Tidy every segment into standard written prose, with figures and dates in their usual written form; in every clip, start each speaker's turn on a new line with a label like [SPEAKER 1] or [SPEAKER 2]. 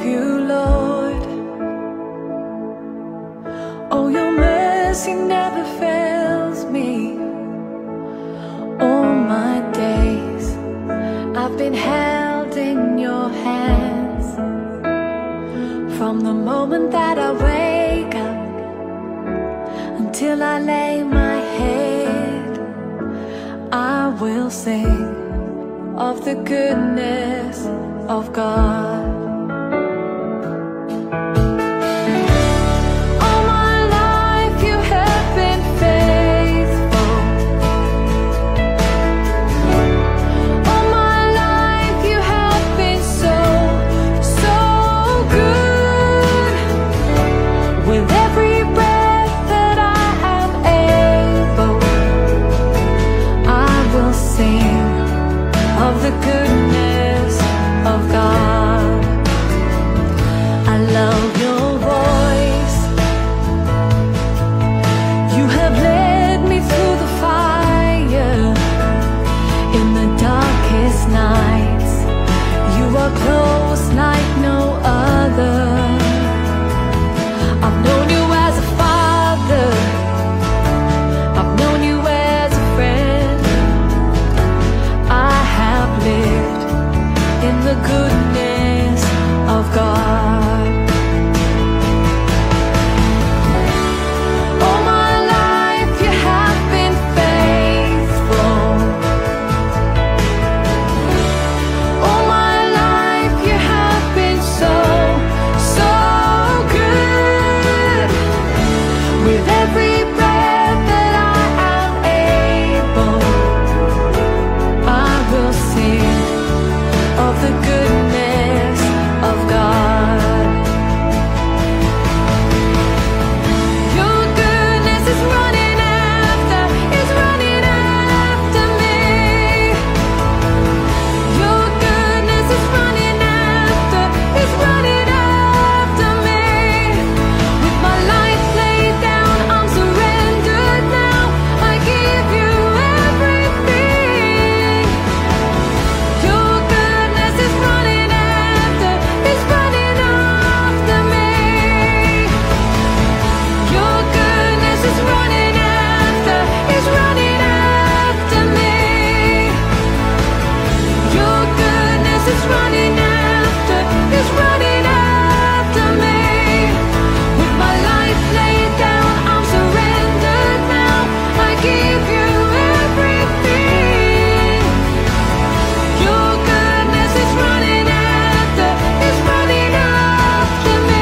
[SPEAKER 1] you, Lord. Oh, your mercy never fails me. All my days I've been held in your hands. From the moment that I wake up until I lay my head, I will sing of the goodness of God. All my life you have been faithful. All my life you have been so, so good. With every breath that I am able, I will sing of the goodness of God. I love your voice. You have led me through the fire. In the darkest nights, you are close like no other. I've known you as a father, I've known you as a friend. I have lived in the goodness of God. All my life you have been faithful. All my life you have been so, so good. With every breath that I am able, I will sing of the goodness of God. Your goodness is running after me. Your goodness is running after me. With my life laid down, I'm surrendered now. I give you everything. Your goodness is running after me. Your goodness is running after me. Your goodness is running after me. With my life laid down, I'm surrendered now. I give you everything. Your goodness is running after me.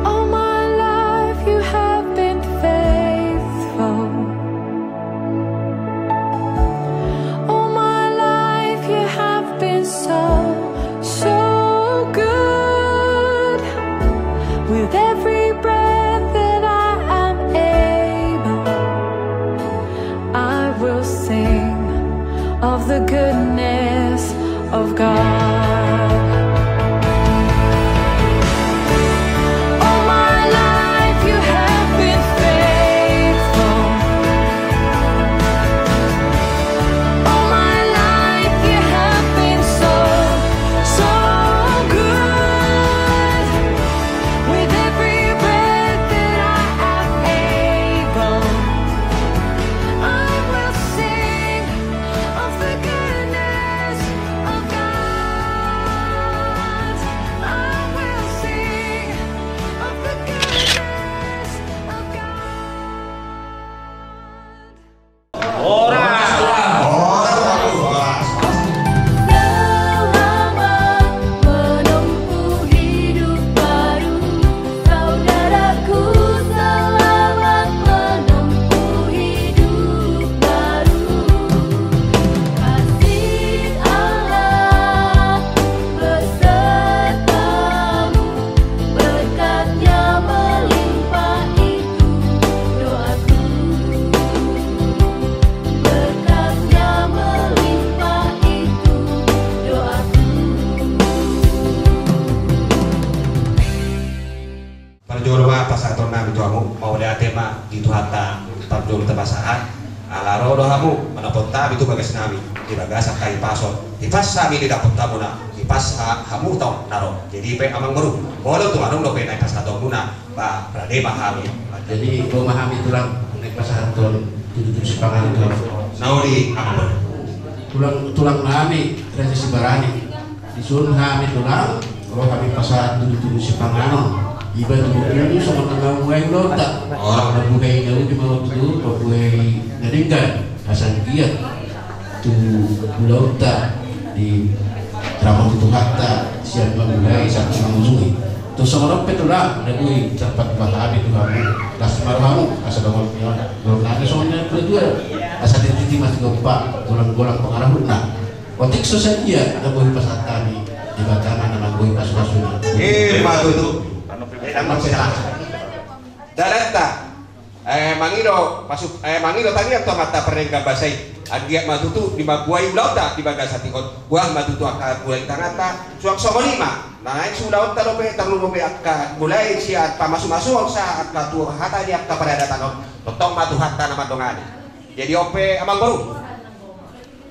[SPEAKER 1] All my life you have been faithful. All my life you have been so, so good. With every breath that I am able, I will sing of the goodness of God. All my life you have been faithful. All my life you have been so, so good. With every breath that I am able, I will sing of the goodness of God. I will sing of the goodness of God. Selamat menempuh hidup baru, saudaraku. Selamat menempuh hidup baru. Kasih Allah besertamu, berkatnya melimpah itu doaku. Berkatnya melimpah itu doaku.
[SPEAKER 2] Parjolo apa sa aton namin tuamu mau ada tema di tuhata parjolo tabasahan Alaro do hamu manapot tabi tu bagas nami di bagasa kai pasot ipas sami di dapot tamu na ipas hamu tau naro jadi pe amang baru bolo tu arung do pe naik pas atau guna ba prade mahami
[SPEAKER 3] jadi gua memahami tulang naik pas atau tujuh sepangan itu
[SPEAKER 2] nauri apa
[SPEAKER 3] tulang nami resesi barani disun kami tulang kalau kami pasar tujuh sepangan iba tujuh sama tengah mulai lontak orang bukai jauh di bawah tujuh bukai ngadengkan asal giat tu lontak di ramah itu hatta siapa mulai satu mangusui tu sama orang petulang ada bui cepat bahami tu kami das marhamu asal dongol pion belum nanti soalnya kedua asal titi masih gempa golang-golang pengarah benar kotik susah dia ada bui pasar kami di Batangan nama bui pas-pasuna
[SPEAKER 2] matu itu Darata mangiro masuk mangiro tadi yang mata pernengga basai agia matutu di baguai ulauta di bagasati kon buah matutu akan mulai tangata suang songo lima naik sudah utara pe terlalu akan mulai siat pamasuk-masuk saat katu hata dia ke pada datang totong matu hatta nama dongani jadi ope amang baru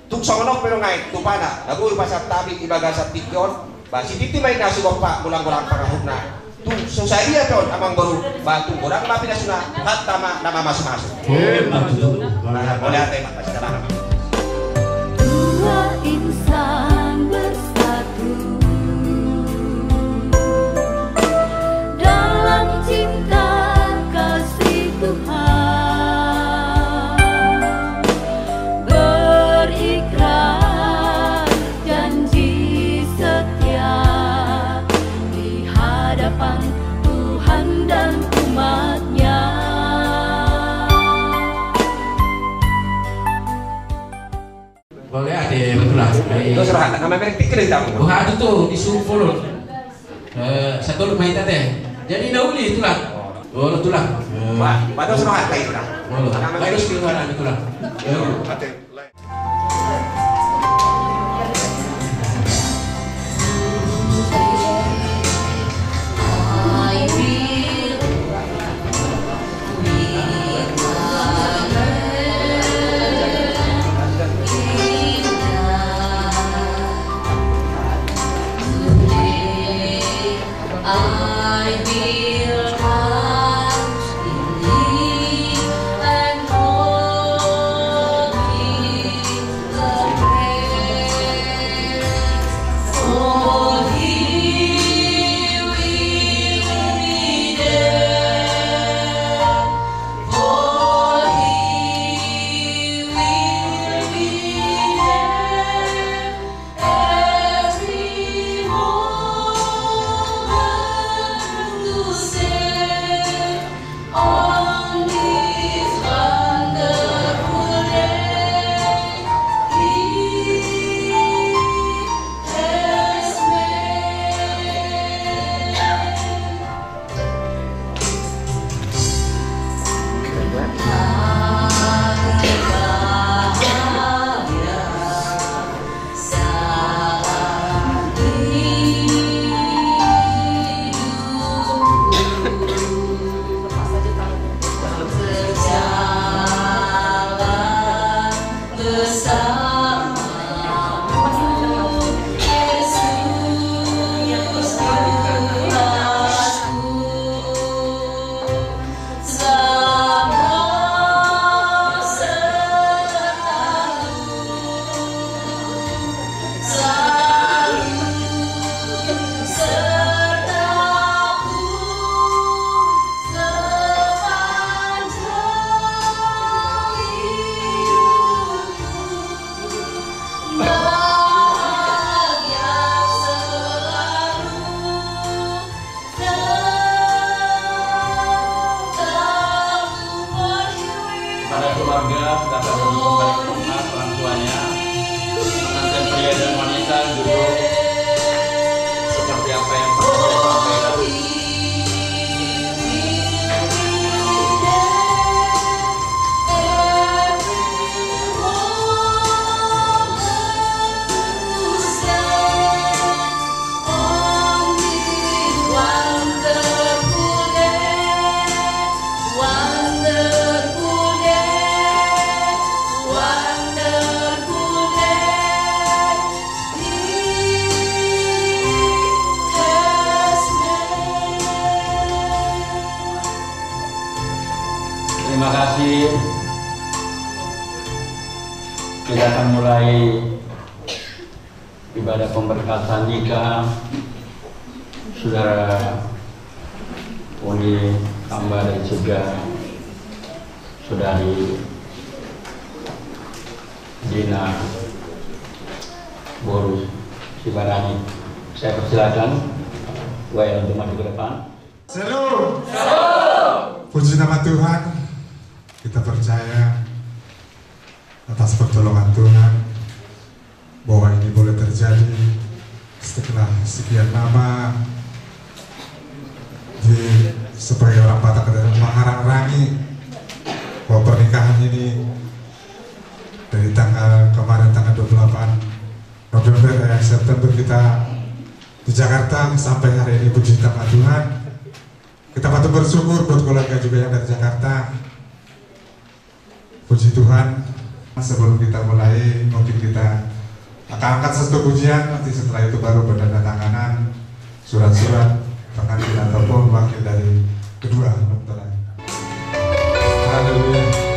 [SPEAKER 2] tuk songo pero ngai tupana lagu pasar tabi di bagasati kon basi titi main nasu bapak gulang-gulang parahupna tuh susah dia tuh amang baru batu orang mapi nasuna hatta nama masuk-masuk boleh ada yang masih dalam
[SPEAKER 1] Dua insan bersatu dalam cinta kasih Tuhan berikrar janji setia di hadapan Tuhan dan umatnya.
[SPEAKER 3] Boleh ada betul lah.
[SPEAKER 2] itu serah nama merek pikir tamu
[SPEAKER 3] Oh ada tuh di Sumfolon. Satu rumah itu teh. Jadi nauli itulah. Oh itulah.
[SPEAKER 2] wah pada serah kayak itu lah
[SPEAKER 3] Oh harus keluaran itulah.
[SPEAKER 1] I will trust in Thee and hold in the prayer. For He will be there. For He will be there every moment to
[SPEAKER 4] Terima kasih. Kita akan mulai ibadah pemberkatan jika Saudara Uni Hamba dan juga Saudari Dina Boru Sibarani. Saya persilakan Wayan untuk maju ke depan.
[SPEAKER 5] Shalom. Puji nama Tuhan. Kita percaya atas pertolongan Tuhan bahwa ini boleh terjadi setelah sekian lama sebagai orang Batak dan mengharang-harangi bahwa pernikahan ini dari kemarin tanggal 28 September kita di Jakarta sampai hari ini. Puji nama Tuhan. Kita patut bersyukur buat keluarga juga yang dari Jakarta. Puji Tuhan. Sebelum kita mulai, mungkin kita akan angkat satu pujian. Nanti setelah itu baru bertandatanganan surat-surat pengantin ataupun wakil dari kedua mempelai. Haleluya.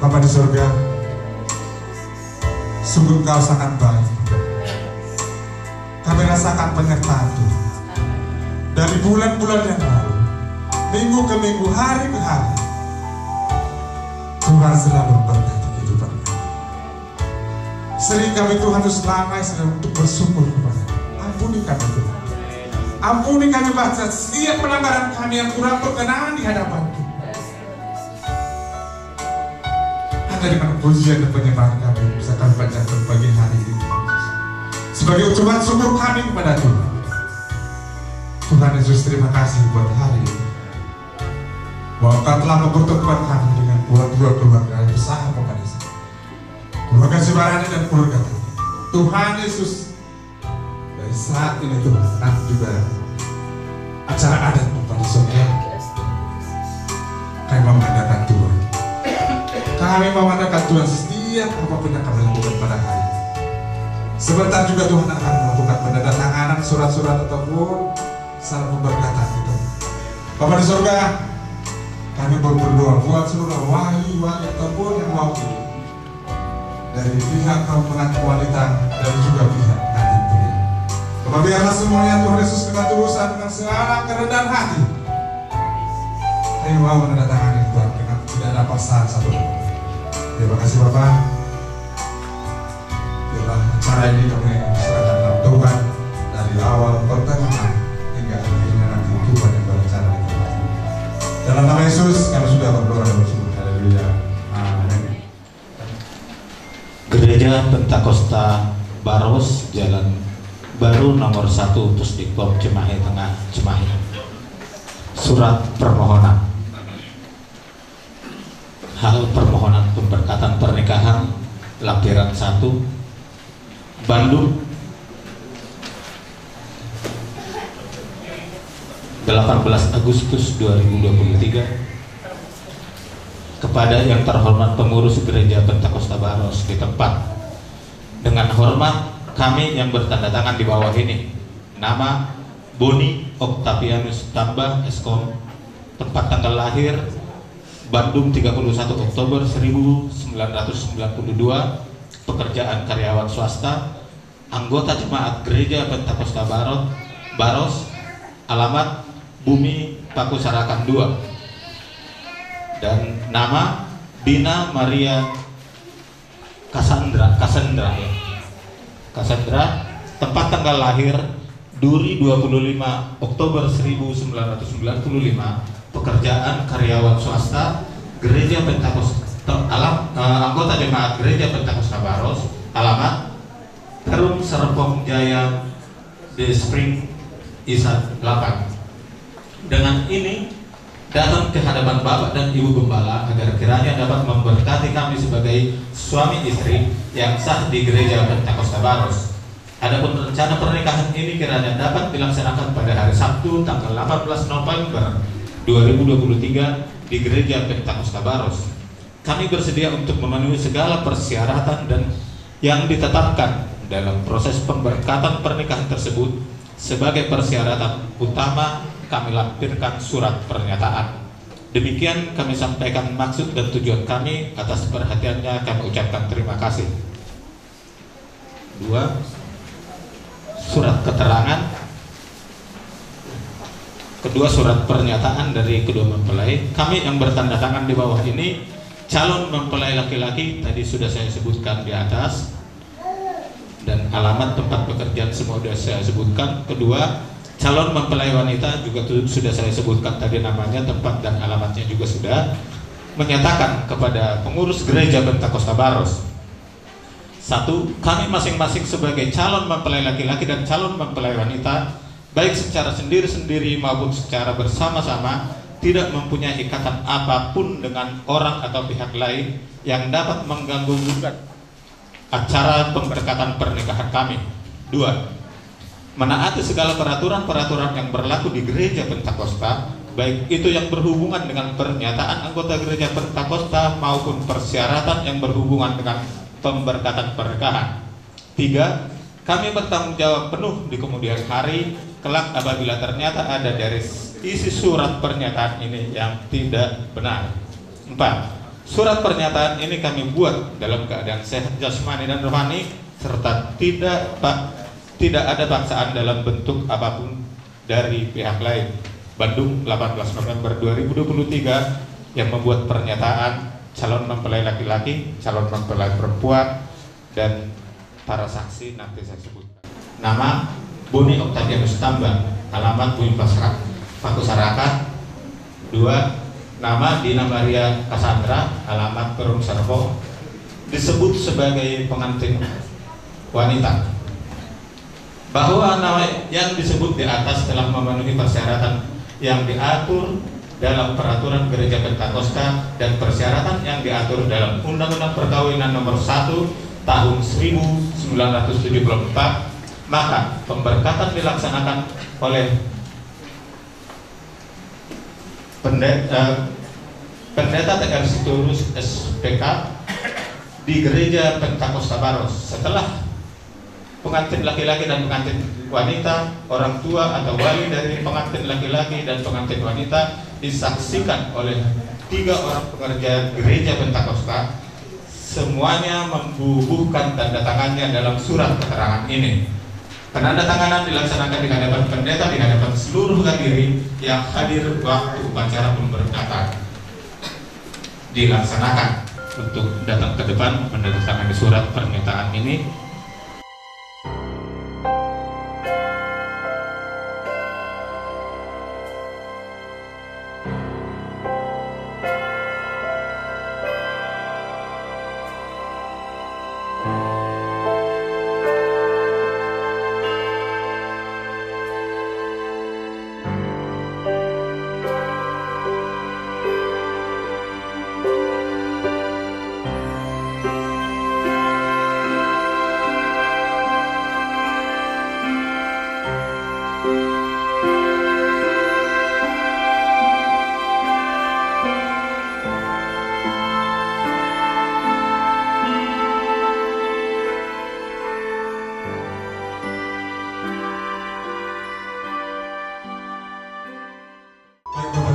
[SPEAKER 6] Bapa di surga, sungguh Engkau sangat baik. Kami rasakan penyertaan Tuhan dari bulan-bulan yang lalu, minggu ke minggu, hari ke hari. Tuhan selalu memberkati kehidupan kami. Sering kami Tuhan harus lalai untuk bersyukur kepada. Ampuni kami Tuhan. Ampuni kami bangsa setiap pelanggaran kami yang kurang berkenan di hadapan-Mu. Hanya dengan pujian dan penyembahan kami bisa kami panjatkan pagi hari ini sebagai ucapan syukur kami kepada Tuhan. Tuhan Yesus, terima kasih buat hari ini, bahwa Engkau telah mempertemukan kami dengan dua keluarga yang besar pada desa, keluarga Sibarani dan keluarga kami. Tuhan Yesus, dari saat ini Tuhan, nanti juga acara adat pada sore kami memandangkan Tuhan. Kami memandangkan Tuhan setiap apapun yang kami lakukan pada hari ini. Sebentar juga Tuhan akan melakukan penandatanganan surat-surat ataupun salah pemberkatan itu. Bapa di surga, kami berdoa buat seluruh wali-wali ataupun yang mewakili dari pihak kaum pengantin wanita dan juga pihak pengantin pria. Bapak, biarlah semuanya Tuhan Yesus dengan tulusan dengan segala kerendahan hati. Kami mau menandatangani Tuhan dengan tidak ada paksaan satu. Terima kasih Bapak. Biarlah acara ini kami serahkan dalam Tuhan dari awal pertengahan hingga akhirnya nanti Tuhan yang berencana di tempat ini. Dalam nama Yesus kami sudah berdoa dan bersyukur. Haleluya. Amin.
[SPEAKER 7] Gereja Pentakosta Baros, Jalan Baru nomor 1 Pusdikpop Cimahi Tengah, Cimahi. Surat permohonan. Hal permohonan pemberkatan pernikahan lampiran 1, Bandung, 18 Agustus 2023. Kepada yang terhormat pengurus Gereja Pentakosta Baros di tempat, dengan hormat kami yang bertanda tangan di bawah ini. Nama Boni Octavianus Tambah Eskom, tempat tanggal lahir Bandung 31 Oktober 1992, pekerjaan karyawan swasta, anggota jemaat Gereja Pentakosta Baros, alamat Bumi Paku Sarakan 2, dan nama Bina Maria Cassandra, tempat tanggal lahir Duri 25 Oktober 1995, pekerjaan karyawan swasta Gereja Pentakosta anggota jemaat Gereja Pentakosta Baros, alamat Perum Serpong Jaya The Spring Isat 8. Dengan ini datang ke hadapan Bapak dan Ibu Gembala agar kiranya dapat memberkati kami sebagai suami istri yang sah di Gereja Pentakosta Baros. Adapun rencana pernikahan ini kiranya dapat dilaksanakan pada hari Sabtu tanggal 18 November 2023 di Gereja Pentakosta Baros. Kami bersedia untuk memenuhi segala persyaratan dan yang ditetapkan dalam proses pemberkatan pernikahan tersebut. Sebagai persyaratan utama, kami lampirkan surat pernyataan. Demikian kami sampaikan maksud dan tujuan kami. Atas perhatiannya kami ucapkan terima kasih. 2. Surat keterangan. Kedua, surat pernyataan dari kedua mempelai. Kami yang bertanda tangan di bawah ini calon mempelai laki-laki, tadi sudah saya sebutkan di atas, dan alamat tempat pekerjaan semua sudah saya sebutkan. Kedua, calon mempelai wanita juga sudah saya sebutkan tadi namanya, tempat dan alamatnya juga sudah. Menyatakan kepada pengurus Gereja Pentakosta Baros, 1. Kami masing-masing sebagai calon mempelai laki-laki dan calon mempelai wanita, baik secara sendiri-sendiri maupun secara bersama-sama, tidak mempunyai ikatan apapun dengan orang atau pihak lain yang dapat mengganggu acara pemberkatan pernikahan kami. 2. Menaati segala peraturan-peraturan yang berlaku di Gereja Pentakosta, baik itu yang berhubungan dengan pernyataan anggota Gereja Pentakosta maupun persyaratan yang berhubungan dengan pemberkatan pernikahan. 3. Kami bertanggung jawab penuh di kemudian hari kelak apabila ternyata ada dari isi surat pernyataan ini yang tidak benar. 4. Surat pernyataan ini kami buat dalam keadaan sehat jasmani dan rohani, serta tidak ada paksaan dalam bentuk apapun dari pihak lain. Bandung, 18 November 2023, yang membuat pernyataan calon mempelai laki-laki, calon mempelai perempuan, dan para saksi nanti saya sebutkan. Nama Boni Octavianus Tambah, alamat Bumi Pakusarakan. 2. Nama Dina Maria Cassandra, alamat Perum Serpong, disebut sebagai pengantin wanita. Bahwa nama yang disebut di atas telah memenuhi persyaratan yang diatur dalam peraturan Gereja Pentakosta dan persyaratan yang diatur dalam Undang-Undang Perkawinan Nomor 1 Tahun 1974, maka pemberkatan dilaksanakan oleh Pendeta TR Sitorus SPK di Gereja Pentakosta Baros. Setelah pengantin laki-laki dan pengantin wanita, orang tua atau wali dari pengantin laki-laki dan pengantin wanita disaksikan oleh 3 orang pekerja Gereja Pentakosta, semuanya membubuhkan tanda tangannya dalam surat keterangan ini. Penandatanganan dilaksanakan di hadapan pendeta, di hadapan seluruh hadirin yang hadir waktu upacara pemberkatan dilaksanakan. Untuk datang ke depan menandatangani surat pernyataan ini.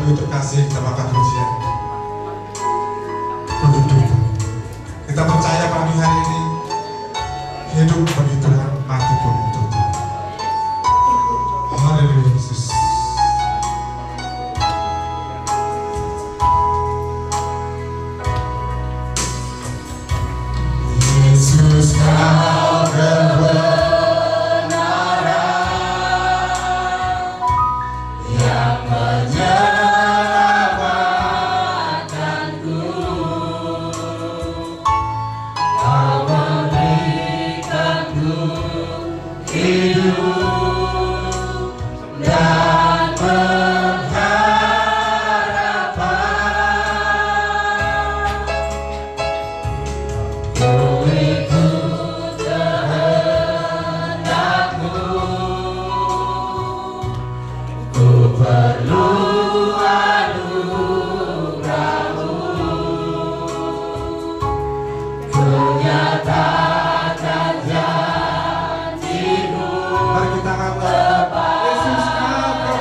[SPEAKER 5] Terkasih, kita makan pujian. Berduduk. Kita percaya pagi hari ini hidup bagi Tuhan, mati pun untuk Tuhan. Haleluya Yesus. Yesus kau kebenaran yang Yesus kau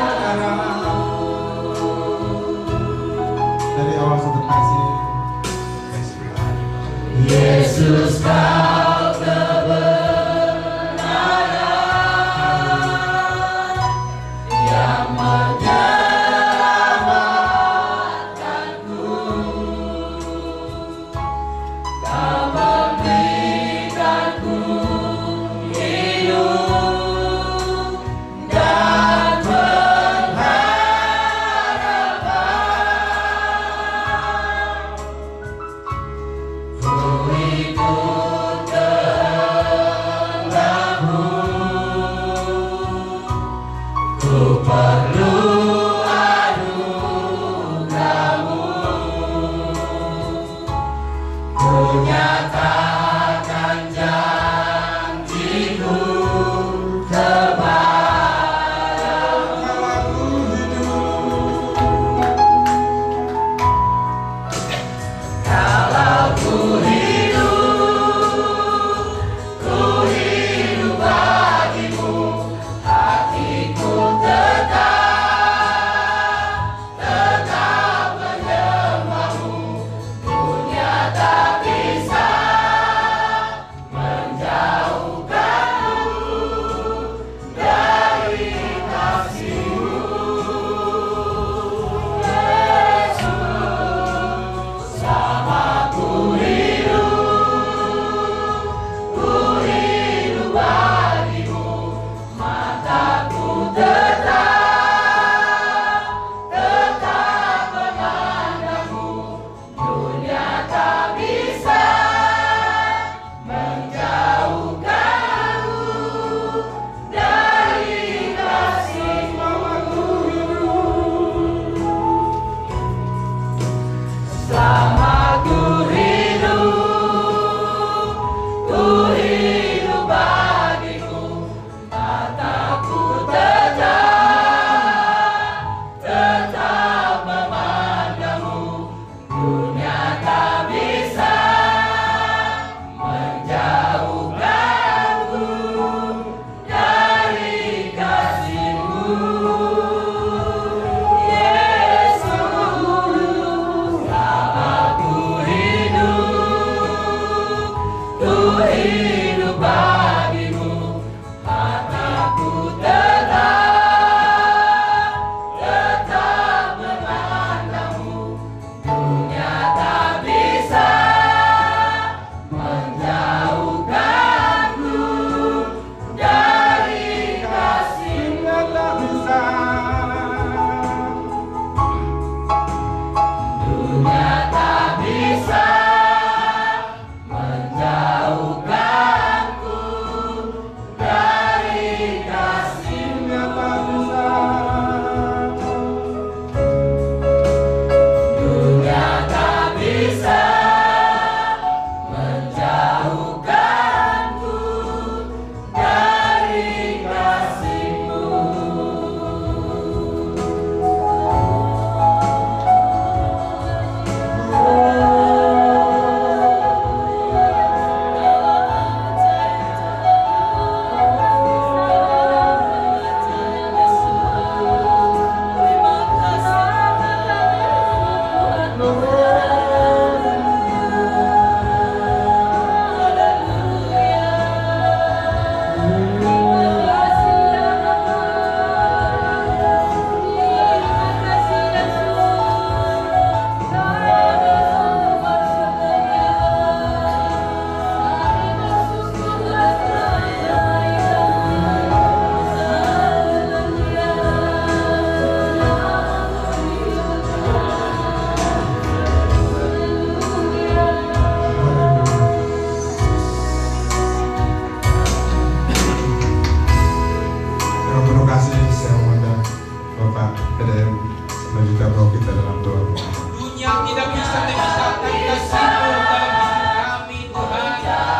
[SPEAKER 2] sampai misalkan kasih-Mu dalam hidup kami Tuhan.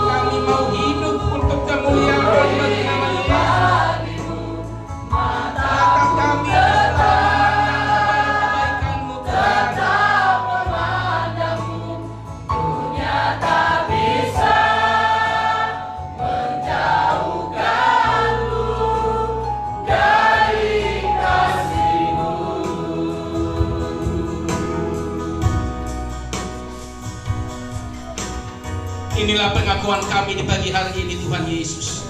[SPEAKER 2] Kami mau hidup untuk kemuliaan bagi nama Tuhan. Mata kami kebaikan-Mu Tuhan. Inilah pengakuan kami di pagi hari ini Tuhan Yesus.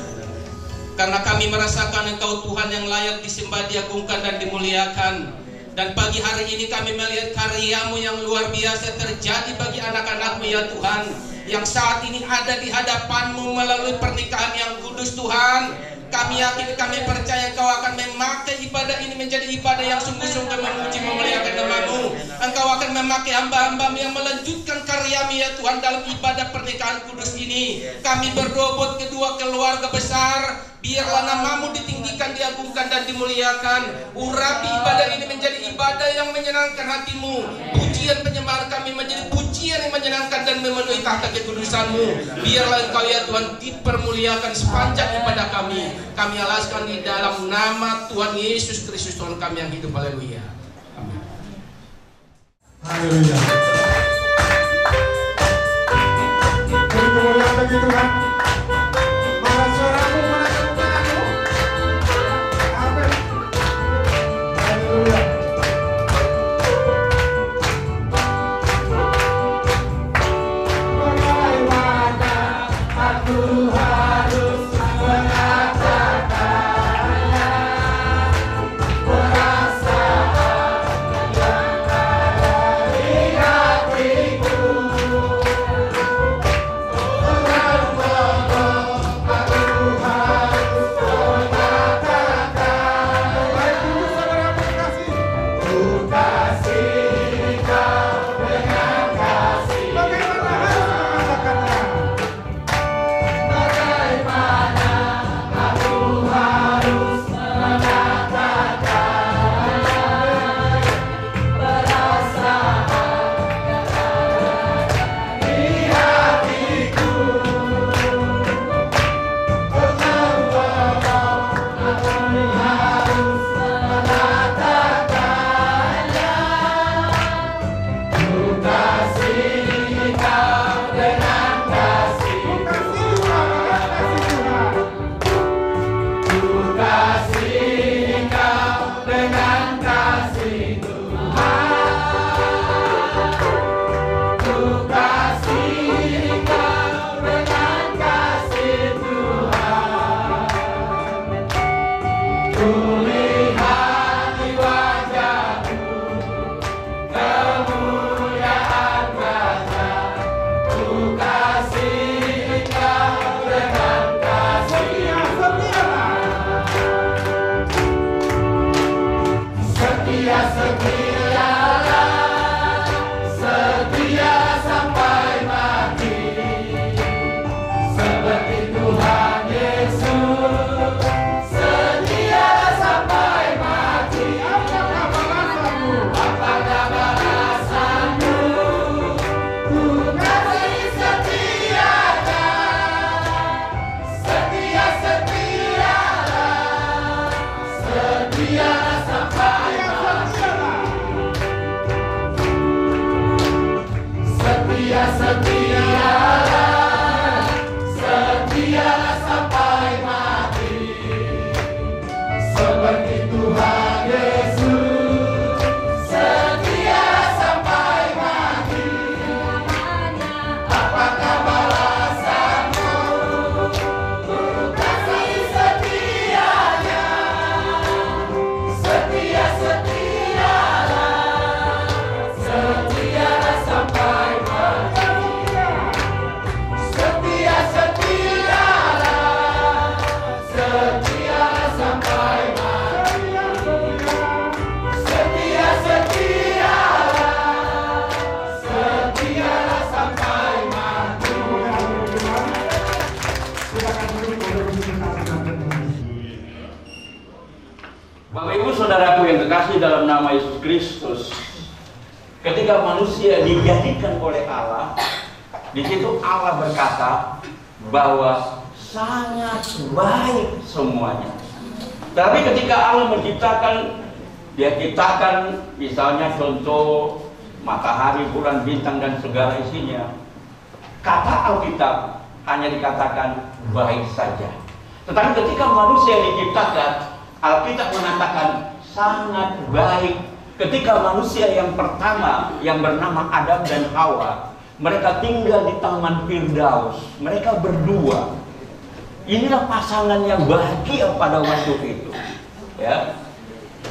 [SPEAKER 2] Karena kami merasakan Engkau Tuhan yang layak disembah, diagungkan dan dimuliakan. Dan pagi hari ini kami melihat karya-Mu yang luar biasa terjadi bagi anak-anak-Mu ya Tuhan, yang saat ini ada di hadapan-Mu melalui pernikahan yang kudus Tuhan. Kami yakin, kami percaya Engkau akan memakai ibadah ini menjadi ibadah yang sungguh-sungguh memuji memuliakan nama-Mu. Engkau akan memakai hamba-hamba-Mu yang melanjutkan karya-Mu ya Tuhan dalam ibadah pernikahan kudus ini. Kami berdoa buat kedua keluarga besar, biarlah nama-Mu ditinggikan, diagungkan dan dimuliakan. Urapi ibadah ini menjadi ibadah yang menyenangkan hati-Mu. Pujian penyembah kami menjadi pujian yang menyenangkan dan memenuhi tahta kekudusan-Mu. Biarlah Engkau ya Tuhan dipermuliakan sepanjang ibadah kami. Kami alaskan di dalam nama Tuhan Yesus Kristus Tuhan kami yang hidup. Haleluya. Amin.
[SPEAKER 6] Haleluya. Beri kemuliaan bagi Tuhan. Mana suaramu, mana kemuliaan-Mu. Amin. Haleluya. Bagaimana aku harus mengatakannya, perasaan yang ada di hatiku. Setia sampai mati.
[SPEAKER 4] Bapak Ibu Saudaraku yang terkasih dalam nama Yesus Kristus, ketika manusia dijadikan oleh Allah, di situ Allah berkata bahwa sangat baik semuanya. Tapi ketika Allah menciptakan, Dia ciptakan misalnya contoh matahari, bulan, bintang dan segala isinya. Kata Alkitab hanya dikatakan baik saja. Tetapi ketika manusia diciptakan, Alkitab mengatakan sangat baik. Ketika manusia yang pertama yang bernama Adam dan Hawa, mereka tinggal di Taman Firdaus, mereka berdua. Inilah pasangan yang bahagia pada waktu itu, ya.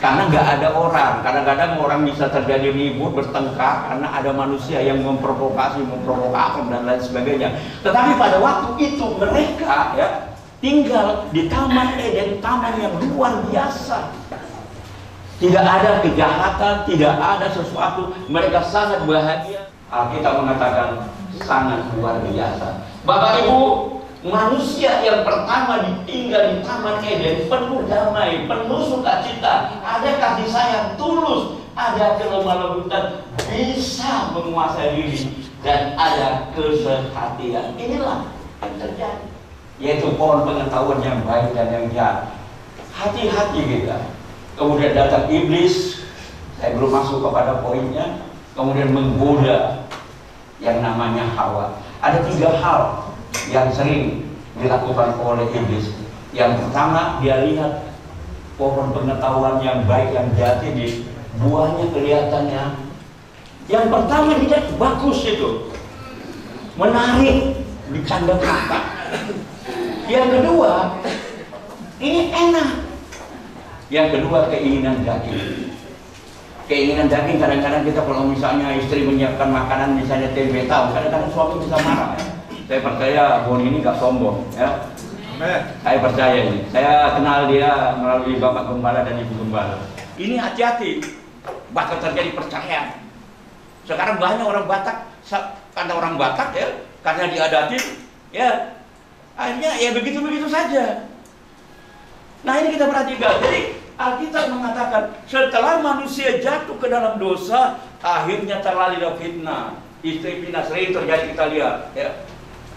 [SPEAKER 4] Karena nggak ada orang. Kadang-kadang orang bisa terjadi ribut, bertengkar karena ada manusia yang memprovokasi dan lain sebagainya. Tetapi pada waktu itu mereka, ya, tinggal di Taman Eden, taman yang luar biasa. Tidak ada kejahatan, tidak ada sesuatu. Mereka sangat bahagia. Alkitab mengatakan sangat luar biasa. Bapak Ibu, manusia yang pertama tinggal di Taman Eden penuh damai, penuh sukacita, ada kasih sayang tulus, ada kelemah lembutan, bisa menguasai diri, dan ada kesehatian. Inilah yang terjadi, yaitu pohon pengetahuan yang baik dan yang jahat. Hati-hati kita. Kemudian datang iblis, saya belum masuk kepada poinnya, kemudian menggoda yang namanya Hawa. Ada 3 hal yang sering dilakukan oleh iblis. Yang pertama, dia lihat pohon pengetahuan yang baik yang jati, di buahnya kelihatannya. Yang pertama dia bagus itu, menarik, dicanda mata. Yang kedua, ini enak. Yang kedua, keinginan daging. Keinginan daging, kadang-kadang kita kalau misalnya istri menyiapkan makanan, misalnya tempe tahu, kadang-kadang suami bisa marah, ya. Saya percaya Boni ini gak sombong, ya. Amen. Saya percaya ini. Saya kenal dia melalui Bapak Gembala dan Ibu Gembala. Ini hati-hati, bakal terjadi perceraian. Sekarang banyak orang Batak, karena orang Batak, ya, karena diadatin, ya, akhirnya ya begitu-begitu saja. Nah, ini kita perhatikan. Jadi Alkitab mengatakan setelah manusia jatuh ke dalam dosa, akhirnya terlalui fitnah. Istri pindah, sering terjadi, kita lihat, ya.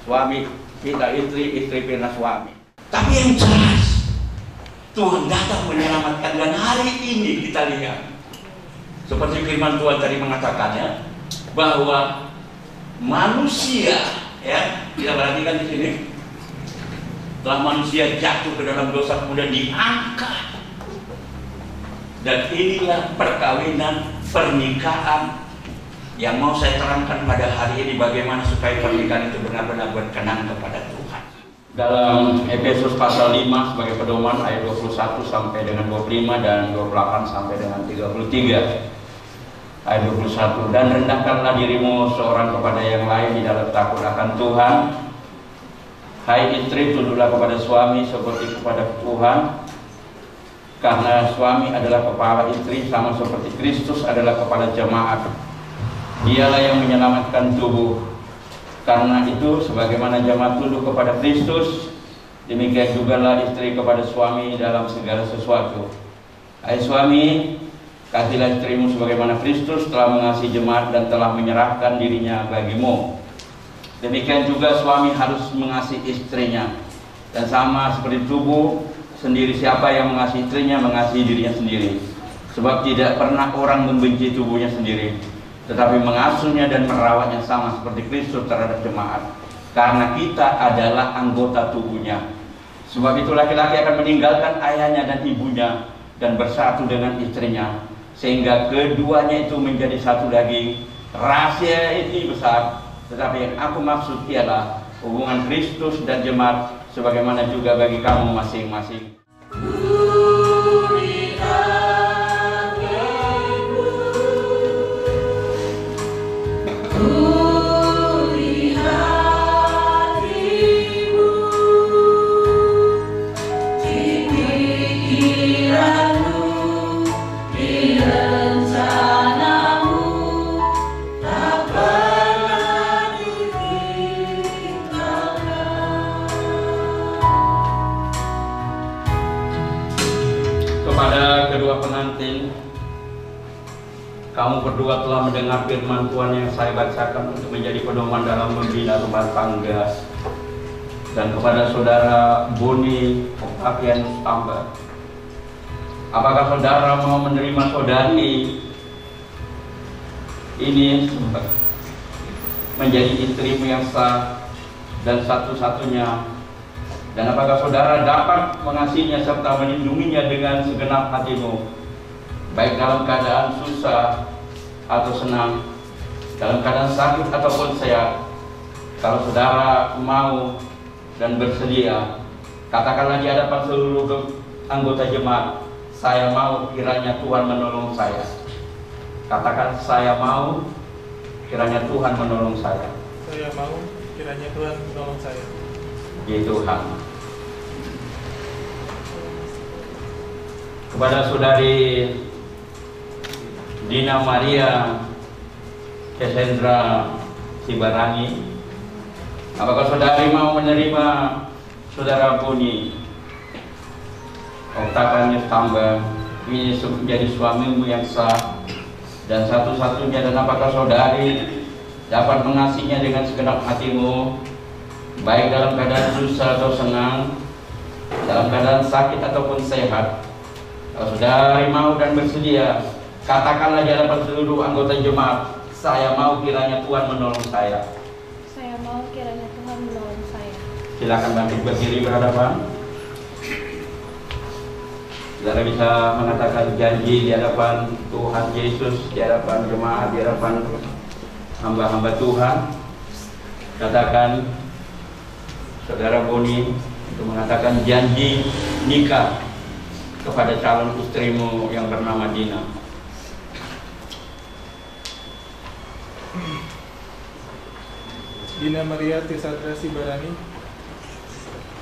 [SPEAKER 4] Suami pindah istri, istri pindah suami. Tapi yang jelas, Tuhan datang menyelamatkan, dan hari ini kita lihat seperti firman Tuhan tadi mengatakannya, bahwa manusia, ya, kita perhatikan di sini, setelah manusia jatuh ke dalam dosa kemudian diangkat, dan inilah perkawinan, pernikahan yang mau saya terangkan pada hari ini, bagaimana supaya pernikahan itu benar-benar berkenan kepada Tuhan. Dalam Efesus pasal 5 sebagai pedoman ayat 21 sampai dengan 25 dan 28 sampai dengan 33. Ayat 21, dan rendahkanlah dirimu seorang kepada yang lain di dalam takut akan Tuhan. Hai istri, tunduklah kepada suami seperti kepada Tuhan, karena suami adalah kepala istri, sama seperti Kristus adalah kepala jemaat. Dialah yang menyelamatkan tubuh. Karena itu, sebagaimana jemaat tunduk kepada Kristus, demikian jugalah istri kepada suami dalam segala sesuatu. Hai suami, kasihilah istrimu sebagaimana Kristus telah mengasihi jemaat dan telah menyerahkan dirinya bagimu. Demikian juga suami harus mengasihi istrinya. Dan sama seperti tubuh sendiri, siapa yang mengasihi istrinya mengasihi dirinya sendiri. Sebab tidak pernah orang membenci tubuhnya sendiri, tetapi mengasuhnya dan merawatnya sama seperti Kristus terhadap jemaat, karena kita adalah anggota tubuhnya. Sebab itu laki-laki akan meninggalkan ayahnya dan ibunya dan bersatu dengan istrinya, sehingga keduanya itu menjadi satu daging. Rahasia ini besar, tetapi yang aku maksud ialah hubungan Kristus dan jemaat, sebagaimana juga bagi kamu masing-masing. kedua pengantin, kamu berdua telah mendengar firman Tuhan yang saya bacakan untuk menjadi pedoman dalam membina rumah tangga. Dan kepada saudara Boni Octavianus Tamba, apakah saudara mau menerima saudari ini menjadi istrimu yang sah dan satu-satunya? Dan apakah saudara dapat mengasihinya serta melindunginya dengan segenap hatimu, baik dalam keadaan susah atau senang, dalam keadaan sakit ataupun sehat? Kalau saudara mau dan bersedia, katakanlah di hadapan seluruh anggota jemaat, saya mau kiranya Tuhan menolong saya. Katakan, saya mau kiranya Tuhan menolong saya.
[SPEAKER 8] Saya mau kiranya Tuhan menolong saya.
[SPEAKER 4] Ya Tuhan. Kepada saudari Dina Maria Cassandra Sibarani, apakah saudari mau menerima saudara Boni Octavianus Tamba ini menjadi suamimu yang sah dan satu-satunya? Dan apakah saudari dapat mengasihinya dengan segenap hatimu, baik dalam keadaan susah atau senang, dalam keadaan sakit ataupun sehat? Kalau saudari mau dan bersedia, katakanlah di hadapan seluruh anggota jemaat, saya mau kiranya Tuhan menolong saya.
[SPEAKER 9] Saya mau kiranya Tuhan menolong saya.
[SPEAKER 4] Silakan bangkit berdiri berhadapan. Saudara bisa mengatakan janji di hadapan Tuhan Yesus, di hadapan jemaat, di hadapan hamba-hamba Tuhan. Katakan, saudara Boni, untuk mengatakan janji nikah kepada calon istrimu yang bernama Dina.
[SPEAKER 8] Dina Maria Cassandra Sibarani,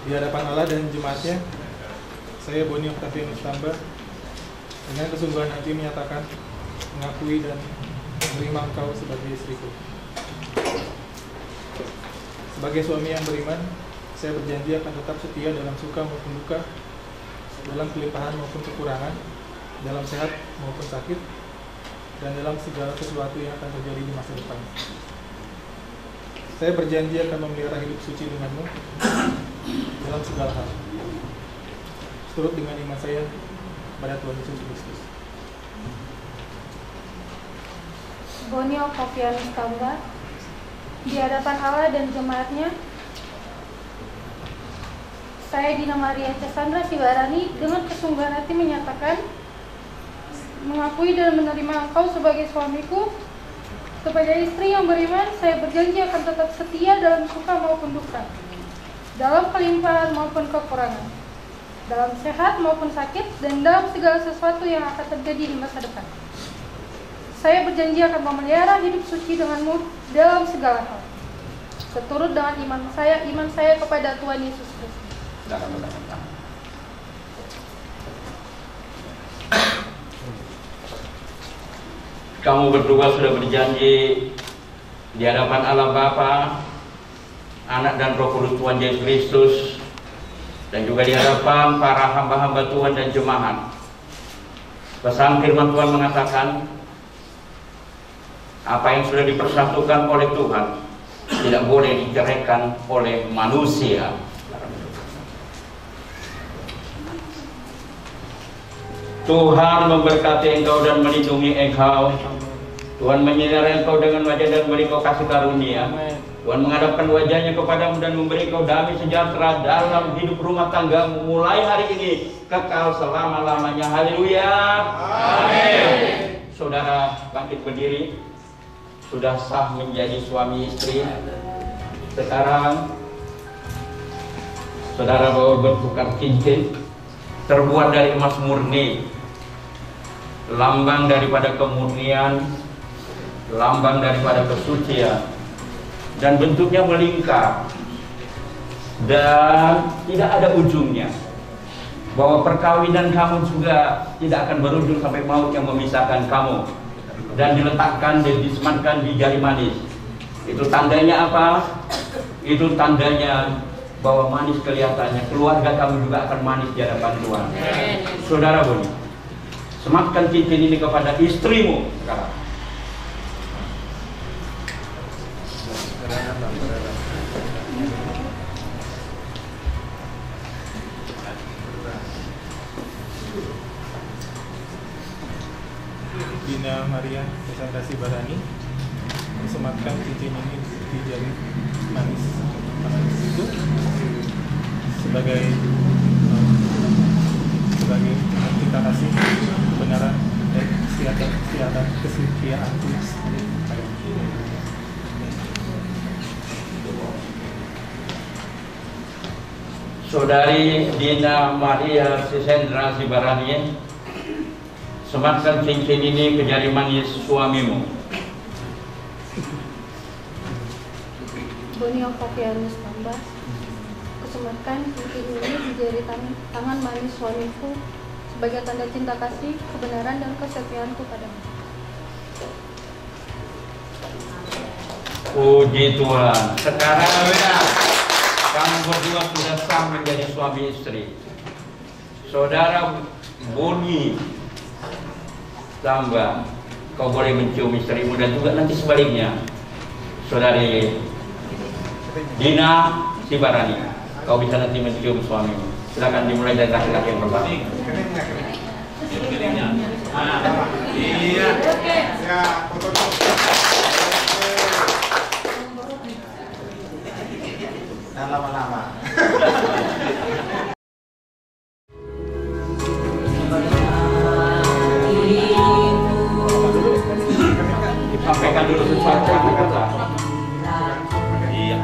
[SPEAKER 8] di hadapan Allah dan jemaatnya, saya Boni Octavianus Tamba dengan kesungguhan hati menyatakan, mengakui dan menerima engkau sebagai istriku. Sebagai suami yang beriman, saya berjanji akan tetap setia dalam suka maupun duka, dalam kelimpahan maupun kekurangan, dalam sehat maupun sakit, dan dalam segala sesuatu yang akan terjadi di masa depan. Saya berjanji akan memelihara hidup suci denganmu dalam segala hal, seturut dengan iman saya pada Tuhan Yesus Kristus.
[SPEAKER 9] Boni Octavianus Tamba, di hadapan Allah dan jemaatnya, saya Dina Maria Cassandra Sibarani dengan kesungguhan hati menyatakan, mengakui dan menerima engkau sebagai suamiku. Kepada istri yang beriman, saya berjanji akan tetap setia dalam suka maupun duka, dalam kelimpahan maupun kekurangan, dalam sehat maupun sakit, dan dalam segala sesuatu yang akan terjadi di masa depan. Saya berjanji akan memelihara hidup suci denganmu dalam segala hal, seturut dengan iman saya kepada Tuhan Yesus Kristus.
[SPEAKER 4] Kamu berdua sudah berjanji di hadapan Allah Bapa, Anak dan Roh Kudus Tuhan Yesus Kristus, dan juga di hadapan para hamba-hamba Tuhan dan jemaat. Pesan firman Tuhan mengatakan, apa yang sudah dipersatukan oleh Tuhan tidak boleh diceraikan oleh manusia. Tuhan memberkati engkau dan melindungi engkau. Tuhan menyinari engkau dengan wajah dan memberi engkau kasih karunia. Tuhan menghadapkan wajahnya kepadamu dan memberi engkau damai sejahtera dalam hidup rumah tanggamu mulai hari ini kekal selama-lamanya. Haleluya. Amin. Saudara bangkit berdiri. Sudah sah menjadi suami istri. Sekarang saudara bawa bertukar cincin terbuat dari emas murni, lambang daripada kemurnian, lambang daripada kesucian, dan bentuknya melingkar dan tidak ada ujungnya. Bahwa perkawinan kamu juga tidak akan berujung sampai maut yang memisahkan kamu, dan diletakkan dan disematkan di jari manis. Itu tandanya apa? Itu tandanya bahwa manis kelihatannya, keluarga kamu juga akan manis di hadapan Tuhan. Saudara Boni, Sematkan cincin ini kepada istrimu sekarang.
[SPEAKER 8] Dina Maria Cassandra Sibarani disematkan cincin ini di jari manis itu sebagai cinta kasih, kebenaran dan kesetiaanku padamu.
[SPEAKER 4] Saudari Dina Maria Cassandra Sibarani, sematkan cincin ini ke jari manis suamimu.
[SPEAKER 9] Boni Octavianus Tambah, kusematkan cincin ini di jari tangan manis suamiku sebagai tanda cinta kasih, kebenaran dan kesetiaanku padamu.
[SPEAKER 4] Puji Tuhan. Sekarang kamu berdua sudah sah menjadi suami istri. Saudara Boni Tambah, kau boleh mencium istrimu, dan juga nanti sebaliknya saudari Dina Sibarani, kau bisa nanti mencium suamimu. Silakan dimulai dari laki-laki yang pertama.
[SPEAKER 5] Iya. Ya, foto dulu. Nah, lama-lama.
[SPEAKER 4] Sampaikan dulu sesuatu yang kata. Iya.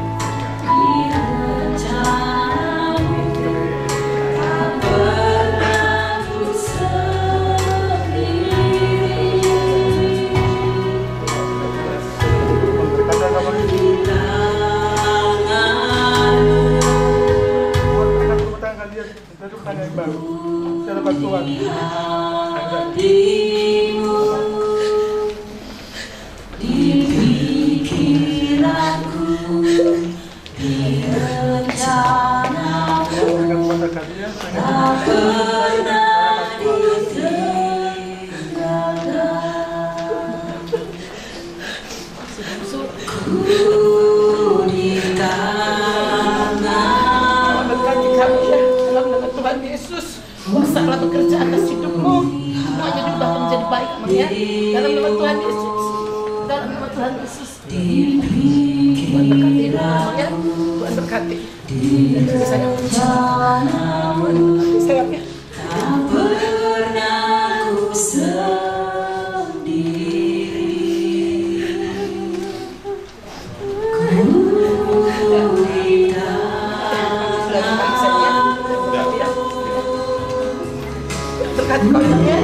[SPEAKER 10] Kuasalah bekerja atas hidupmu, semuanya juga akan menjadi baik, ya. Dalam nama Tuhan Yesus, dalam nama Tuhan Yesus. Tuhan berkati, ya. Tuhan berkati. Dan juga saya puji. Tuhan berkati sayangnya. Berkati kau ya.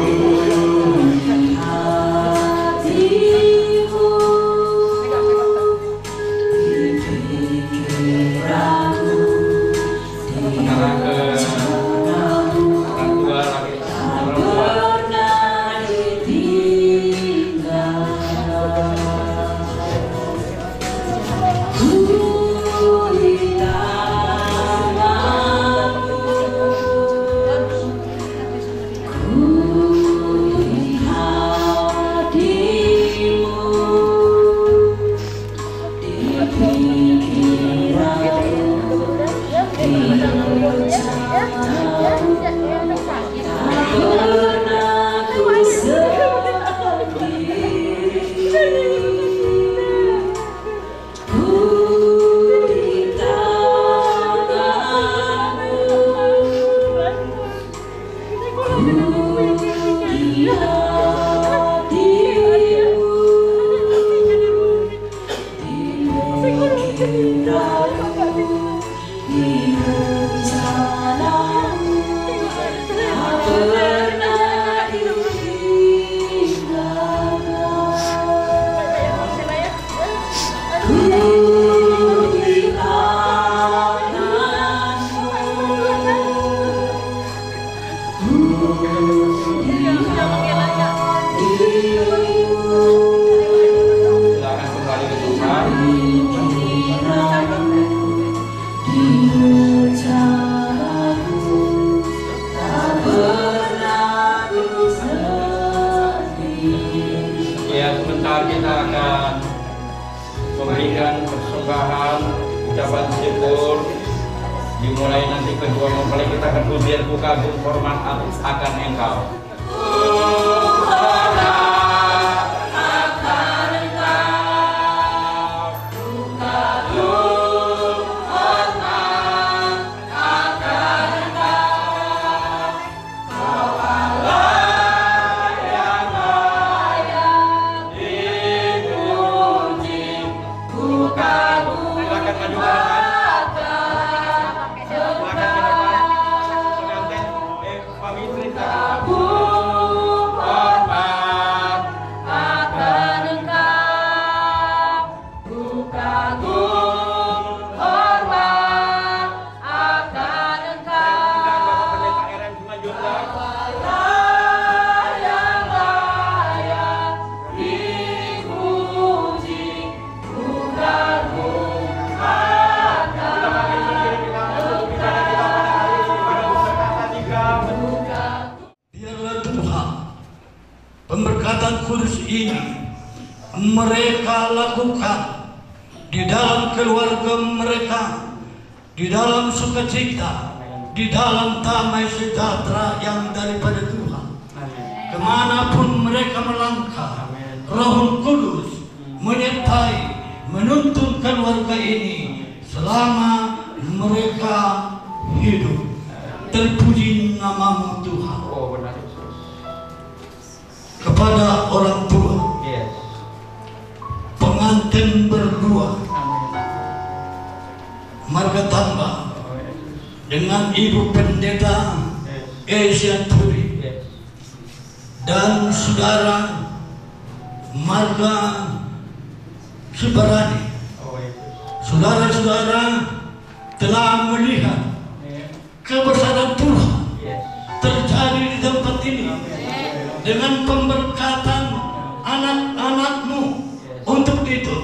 [SPEAKER 9] Jangan
[SPEAKER 4] kita akan memberikan persembahan ucapan syukur. Dimulai nanti kedua mempelai kita akan pujian ku kagum hormat akan Engkau.
[SPEAKER 11] Pemberkatan kudus ini mereka lakukan di dalam keluarga mereka, di dalam sukacita, di dalam damai sejahtera yang daripada Tuhan. Kemanapun mereka melangkah, Roh Kudus menyertai, menuntun keluarga ini selama mereka hidup. Terpuji namamu Tuhan. Kepada orang tua, pengantin berdua, marga tambah dengan Ibu Pendeta Asian Puri dan saudara marga Sibarani. Saudara-saudara telah melihat kebesaran Tuhan terjadi di tempat ini dengan pemberkatan anak-anakmu. Untuk itu,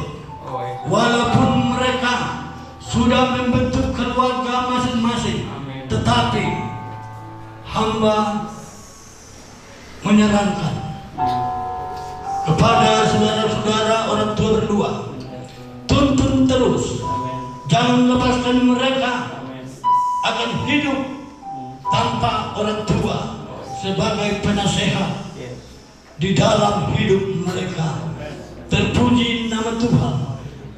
[SPEAKER 11] walaupun mereka sudah membentuk keluarga masing-masing, tetapi hamba menyarankan kepada saudara-saudara orang tua berdua, tuntun terus, jangan lepaskan mereka akan hidup tanpa orang tua sebagai penasehat di dalam hidup mereka. Terpuji nama Tuhan,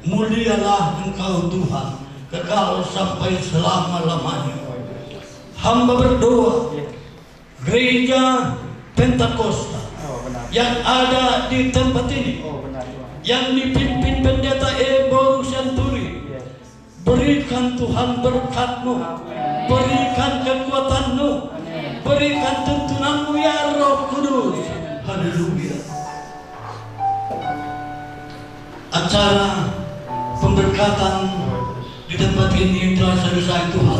[SPEAKER 11] mulialah Engkau Tuhan, kekal sampai selama-lamanya. Hamba berdoa, gereja Pentakosta yang ada di tempat ini, yang dipimpin Pendeta Ebo Santuri, berikan Tuhan berkat-Mu, berikan kekuatan-Mu, berikan tuntunan-Mu ya Roh Kudus. Haleluya. Acara pemberkatan di tempat ini telah selesai Tuhan.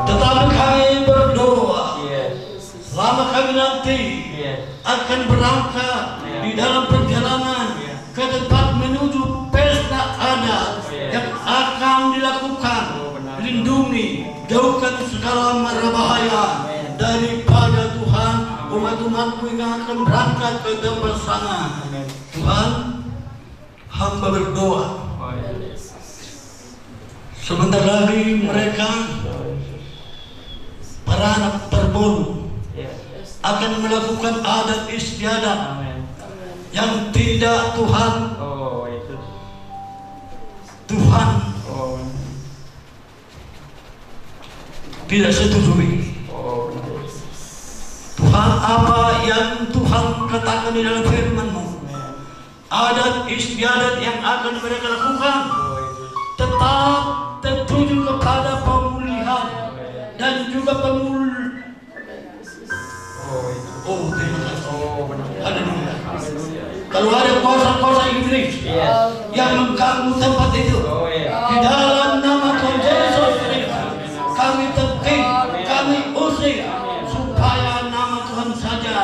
[SPEAKER 11] Tetapi kami berdoa, selama kami nanti akan berangkat di dalam perjalanan ke tempat menuju pesta adat yang akan dilakukan, lindungi, jauhkan segala mara bahaya daripada Tuhan. Umat-umatku yang akan berangkat ke tempat sana, Tuhan, hamba berdoa, sebentar lagi mereka, para anak berbolu, akan melakukan adat istiadat yang tidak Tuhan tidak setujui. Tuhan, apa yang Tuhan katakan di dalam firman-Mu, adat istiadat yang akan mereka lakukan tetap tertuju kepada pemulihan dan juga terima kasih. Haleluya. Kalau ada kuasa-kuasa iblis yang mengganggu tempat itu, di dalam nama Tuhan Yesus Kristus, kami tepik, kami usir, supaya nama Tuhan saja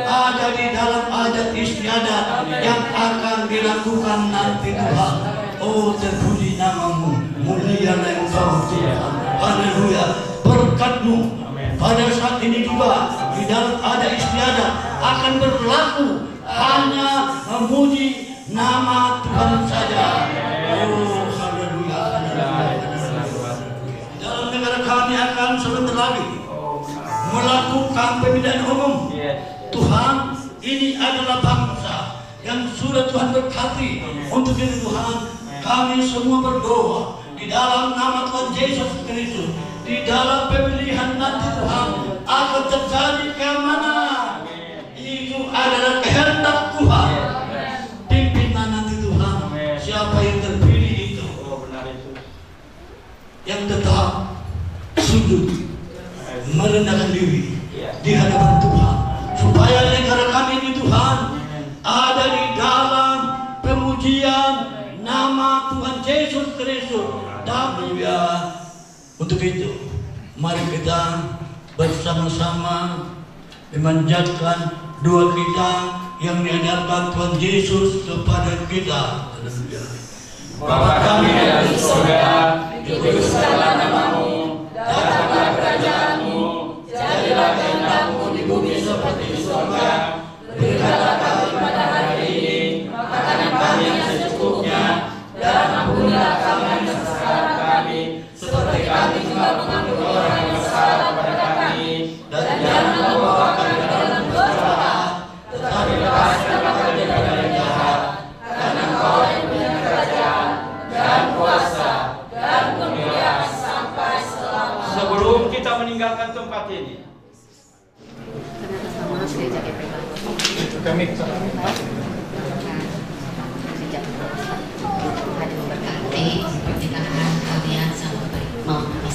[SPEAKER 11] ada di dalam adat istiadat yang akan dilakukan nanti Tuhan. Oh, terpuji namamu, mulialah Engkau Tuhan. Haleluya. Berkat-Mu pada saat ini juga di dalam adat istiadat akan berlaku hanya memuji, nama Tuhan saja. Oh, haleluya. Dalam negara kami akan sebentar lagi melakukan pemilihan umum. Tuhan, ini adalah bangsa yang sudah Tuhan berkati. Untuk itu Tuhan, kami semua berdoa di dalam nama Tuhan Yesus Kristus. Di dalam pemilihan nanti Tuhan akan terjadi keamanan. Itu adalah kehendak Tuhan. Pimpinan nanti Tuhan, siapa yang terpilih itu yang tetap sujud merendahkan diri di hadapan Tuhan, supaya negara kami ini Tuhan ada di dalam pemujian nama Tuhan Yesus Kristus. Haleluya. Untuk itu, mari kita bersama-sama memanjatkan doa kita yang diajarkan Tuhan Yesus kepada kita. Haleluya.
[SPEAKER 4] Bapa kami yang di surga, dikuduskanlah namamu, datanglah kerajaanmu, jadilah kehendak-mu di bumi seperti di surga. Berikanlah kami pada hari ini makanan kami yang secukupnya, dan ampunilah kami kesalahan kami, seperti kami juga mengampuni orang yang bersalah kepada kami, dan jangan membawa kami ke dalam pencobaan, tetapi lepaskanlah kami dari yang jahat, karena Engkau yang punya kerajaan dan kuasa dan kemuliaan sampai selamanya. Sebelum kita meninggalkan tempat ini,
[SPEAKER 8] kami
[SPEAKER 12] sejak Tuhan memberkati pernikahan kalian sama baik.